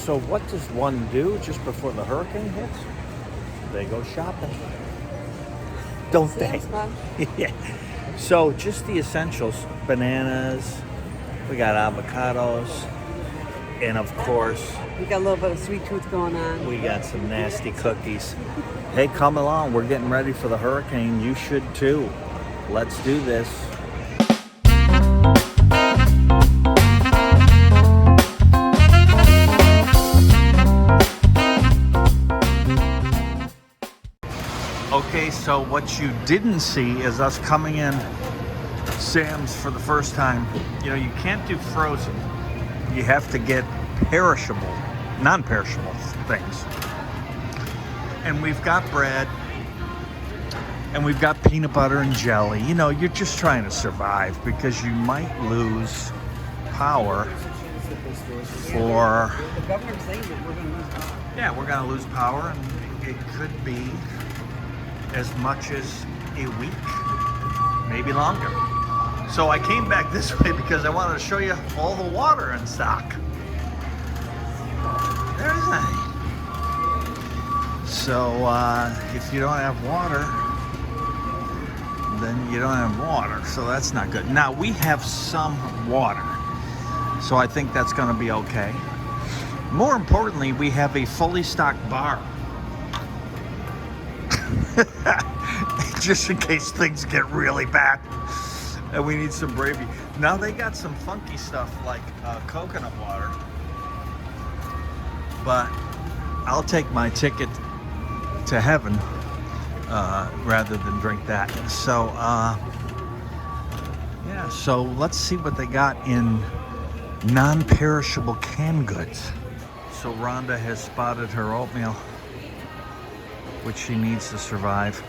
So what does one do just before the hurricane hits? They go shopping. Don't they? Yeah. So just the essentials. Bananas. We got avocados. And of course, we got a little bit of sweet tooth going on. We got some nasty cookies. Hey, come along. We're getting ready for the hurricane. You should too. Let's do this. Okay, so what you didn't see is us coming in Sam's for the first time. You know, you can't do frozen. You have to get perishable, non-perishable things. And we've got bread, and we've got peanut butter and jelly. You know, you're just trying to survive because you might lose power for... The governor's saying that we're going to lose power. Yeah, we're going to lose power, and it could be as much as a week, maybe longer. So I came back this way because I wanted to show you all the water in stock. There's that. So if you don't have water, then you don't have water. So that's not good. Now we have some water. So I think that's going to be okay. More importantly, we have a fully stocked bar. Just in case things get really bad. And we need some gravy. Now they got some funky stuff like coconut water. But I'll take my ticket to heaven rather than drink that. So, yeah, so let's see what they got in non-perishable canned goods. So Rhonda has spotted her oatmeal, which she needs to survive.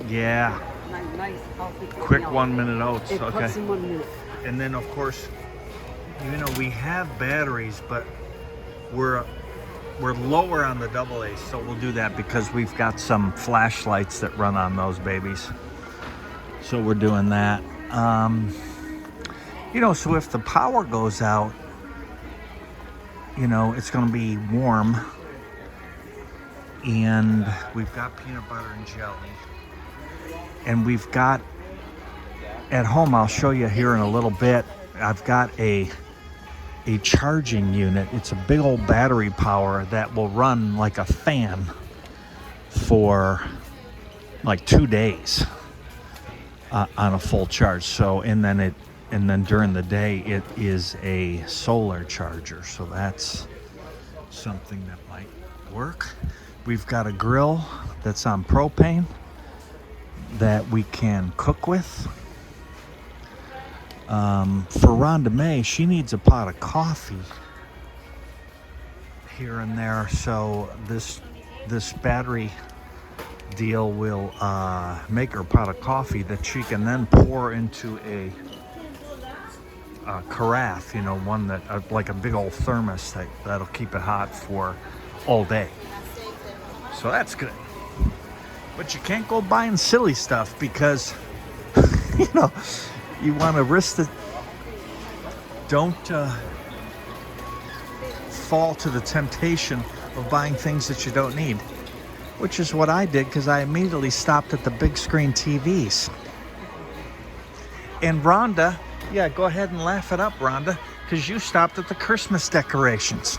Yeah. Nice, healthy quick 1 minute oats. It okay. puts in 1 minute. And then of course, you know, we have batteries, but we're lower on the AA, so we'll do that because we've got some flashlights that run on those babies. So we're doing that. You know, so if the power goes out, you know, it's going to be warm. And we've got peanut butter and jelly. And we've got, at home, I'll show you here in a little bit, I've got a charging unit. It's a big old battery power that will run like a fan for like 2 days on a full charge. So, and then during the day, it is a solar charger. So that's something that might work. We've got a grill that's on propane that we can cook with. For TomMae, she needs a pot of coffee here and there. So this battery deal will make her a pot of coffee that she can then pour into a carafe, you know, one that like a big old thermos that'll keep it hot for all day. So that's good. But you can't go buying silly stuff because, you know, you want to risk it. Don't fall to the temptation of buying things that you don't need, which is what I did because I immediately stopped at the big screen TVs. And Rhonda, yeah, go ahead and laugh it up, Rhonda, because you stopped at the Christmas decorations.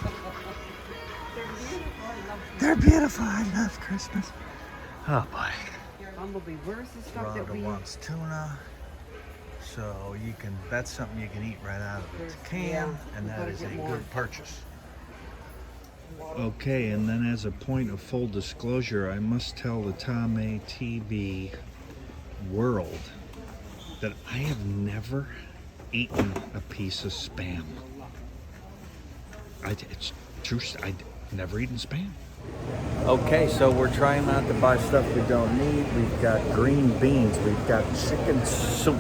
They're beautiful. I love Christmas. Oh boy. Bumblebee, where's the stuff that we... Rhonda wants tuna, so you can. That's something you can eat right out of the can, yeah, and that is a good purchase. Okay, and then as a point of full disclosure, I must tell the TomMae TV world that I have never eaten a piece of Spam. It's true. I've never eaten Spam. Okay, so we're trying not to buy stuff we don't need. We've got green beans. We've got chicken soup.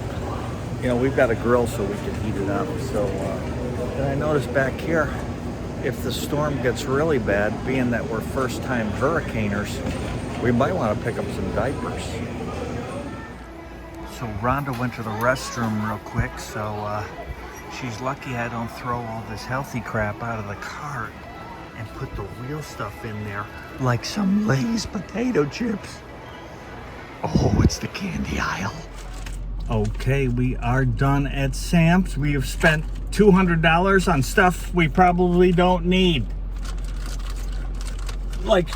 You know, we've got a grill so we can heat it up. So, and I noticed back here, if the storm gets really bad, being that we're first-time hurricaners, we might want to pick up some diapers. So Rhonda went to the restroom real quick, so She's lucky I don't throw all this healthy crap out of the cart and put the real stuff in there, like some Lay's potato chips. Oh, it's the candy aisle. Okay, we are done at Sam's. We have spent $200 on stuff we probably don't need. Like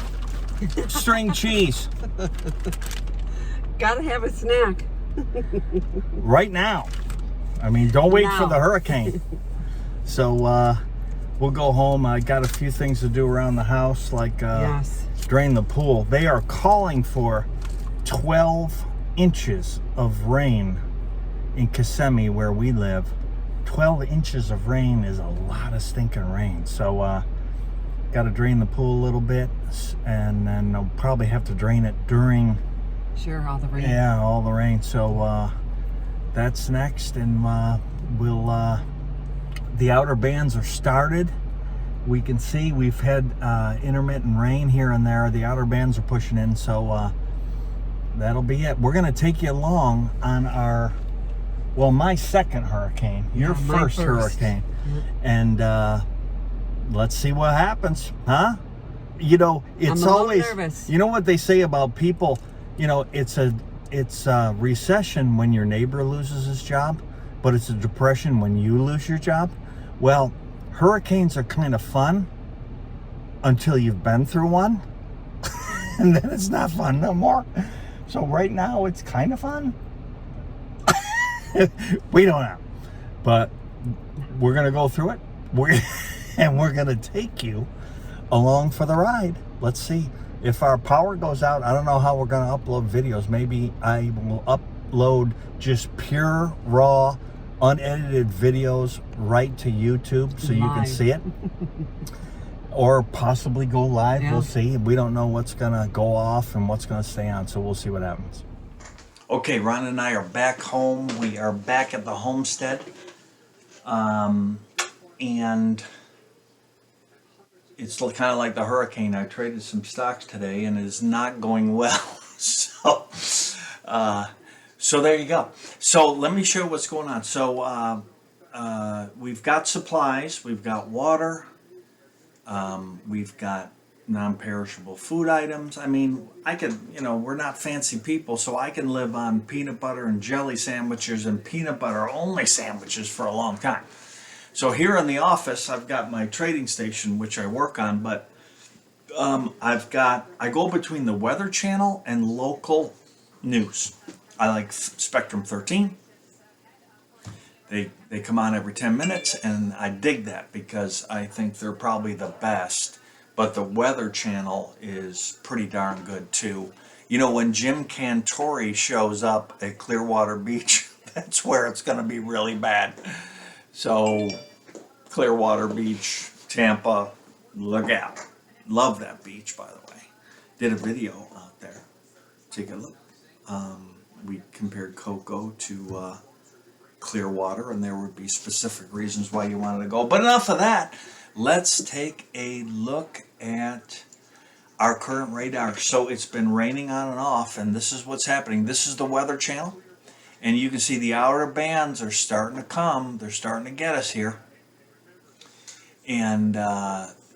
string cheese. Gotta have a snack. Right now. I mean, don't wait for Now. the hurricane. So we'll go home. I got a few things to do around the house, like Yes. drain the pool. They are calling for 12 inches of rain in Kissimmee, where we live. 12 inches of rain is a lot of stinking rain. So got to drain the pool a little bit, and then I'll probably have to drain it during Sure, all the rain. yeah, all the rain. So that's next, and we'll the outer bands are started. We can see we've had intermittent rain here and there. The outer bands are pushing in, so that'll be it. We're gonna take you along on our, well, my second hurricane, your Yeah, my first hurricane. And let's see what happens, huh? You know, it's I'm a little always nervous. You know what they say about people, you know, it's a recession when your neighbor loses his job, but it's a depression when you lose your job. Well, hurricanes are kind of fun until you've been through one, and then it's not fun no more. So right now it's kind of fun. We don't know, but we're gonna go through it. And we're gonna take you along for the ride. Let's see if our power goes out. I don't know how we're gonna upload videos. Maybe I will upload just pure, raw, unedited videos right to YouTube so you can Live. see it. Or possibly go live. Yeah. We'll see. We don't know what's gonna go off and what's gonna stay on, so we'll see what happens. Okay, Ron and I are back home. We are back at the homestead. And it's kind of like the hurricane. I traded some stocks today, and it is not going well. So there you go. So let me show you what's going on. So we've got supplies. We've got water. We've got non-perishable food items. I mean, I could, you know, we're not fancy people, so I can live on peanut butter and jelly sandwiches and peanut butter only sandwiches for a long time. So here in the office, I've got my trading station, which I work on, but I go between the Weather Channel and local news. I like Spectrum 13. They come on every 10 minutes, and I dig that because I think they're probably the best. But the Weather Channel is pretty darn good too. You know, when Jim Cantori shows up at Clearwater Beach, that's where it's going to be really bad. So, Clearwater Beach, Tampa, look out. Love that beach, by the way. Did a video out there. Take a look. We compared Cocoa to Clearwater, and there would be specific reasons why you wanted to go. But enough of that. Let's take a look at our current radar. So it's been raining on and off, and this is what's happening. This is the Weather Channel. And you can see the outer bands are starting to come. They're starting to get us here. And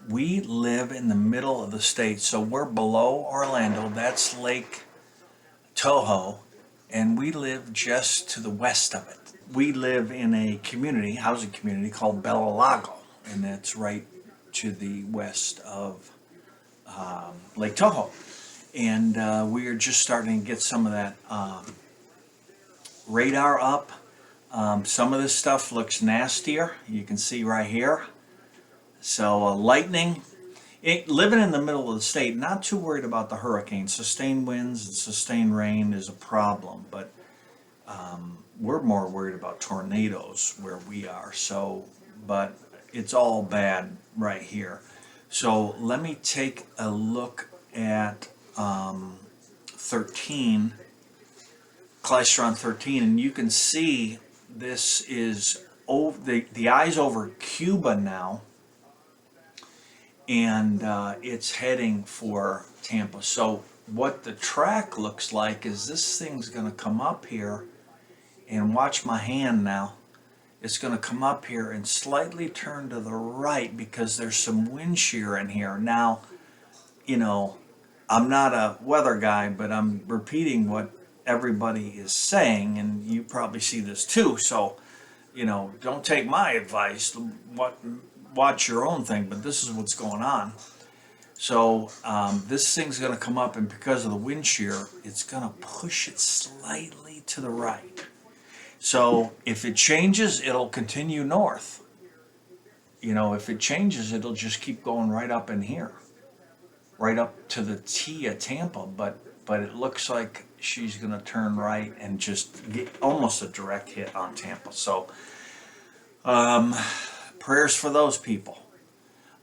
we live in the middle of the state. So we're below Orlando. That's Lake Toho. And we live just to the west of it. We live in a community, housing community called Bella Lago. And that's right to the west of Lake Toho. And we are just starting to get some of that radar up. Some of this stuff looks nastier. You can see right here. So lightning. Living in the middle of the state, not too worried about the hurricane. Sustained winds and sustained rain is a problem, but we're more worried about tornadoes where we are. So, but it's all bad right here. So let me take a look at 13, cholesterol 13, and you can see this is over the eye's over Cuba now, and it's heading for Tampa. So what the track looks like is this thing's going to come up here, and watch my hand now. it's going to come up here and slightly turn to the right because there's some wind shear in here. Now, you know, I'm not a weather guy, but I'm repeating what everybody is saying, and you probably see this too. So, you know, don't take my advice. Watch your own thing, but this is what's going on. So this thing's going to come up, and because of the wind shear, it's going to push it slightly to the right. So if it changes, it'll continue north. You know, if it changes, it'll just keep going right up in here, right up to the T of Tampa. But it looks like she's going to turn right and just get almost a direct hit on Tampa. So prayers for those people.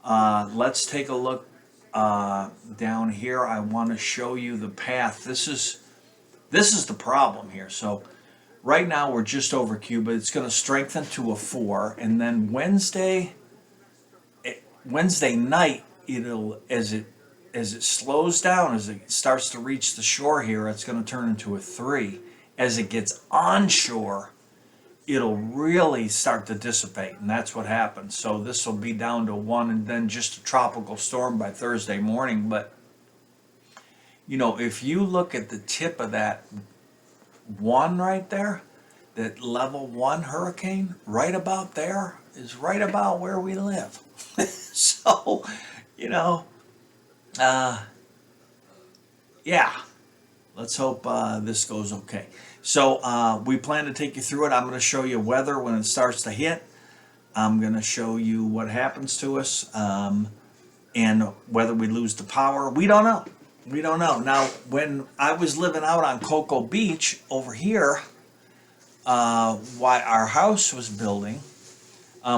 Let's take a look down here. I want to show you the path. This is the problem here. So right now we're just over Cuba. It's going to strengthen to a 4, and then Wednesday night, it'll as it slows down, as it starts to reach the shore here, it's going to turn into a 3. As it gets onshore, it'll really start to dissipate, and that's what happens. So this will be down to 1, and then just a tropical storm by Thursday morning. But you know, if you look at the tip of that 1 right there, that level 1 hurricane, right about there is right about where we live. So, you know, yeah, let's hope this goes okay. So we plan to take you through it. I'm going to show you weather when it starts to hit. I'm going to show you what happens to us and whether we lose the power. We don't know. We don't know. Now, when I was living out on Cocoa Beach over here, while our house was building,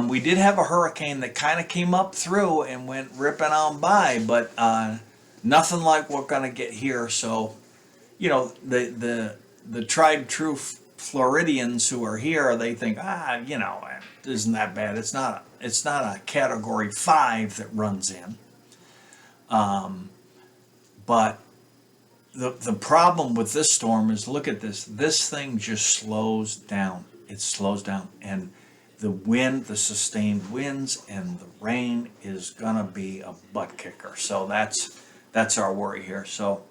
we did have a hurricane that kind of came up through and went ripping on by, but nothing like we're going to get here. So, you know, the tried true Floridians who are here, they think, you know, it isn't that bad. It's not a category 5 that runs in. But the problem with this storm is, look at this. This thing just slows down. It slows down, and the wind, the sustained winds, and the rain is gonna be a butt kicker. So that's our worry here. So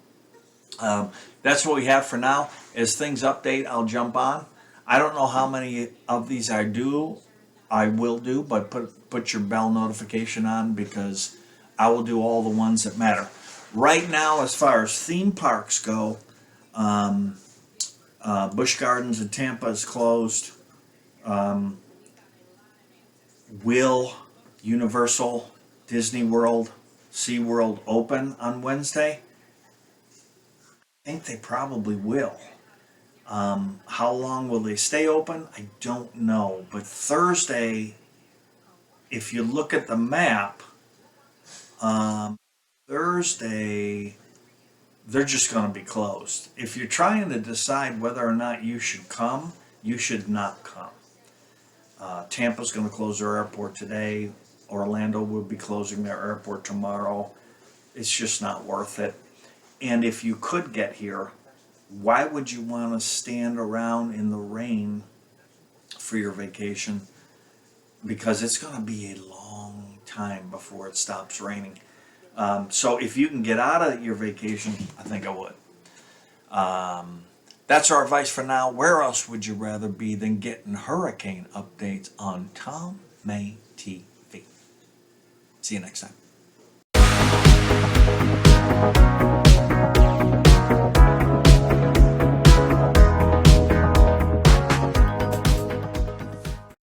that's what we have for now. As things update, I'll jump on. I don't know how many of these I will do, but put your bell notification on, because I will do all the ones that matter. Right now, as far as theme parks go, Busch Gardens in Tampa is closed. Will Universal, Disney World, SeaWorld open on Wednesday? I think they probably will. How long will they stay open? I don't know. But Thursday, if you look at the map, Thursday, they're just going to be closed. If you're trying to decide whether or not you should come, you should not come. Tampa's going to close their airport today. Orlando will be closing their airport tomorrow. It's just not worth it. And if you could get here, why would you want to stand around in the rain for your vacation? Because it's going to be a long time before it stops raining. So if you can get out of your vacation, I think I would. That's our advice for now. Where else would you rather be than getting hurricane updates on TomMae TV? See you next time.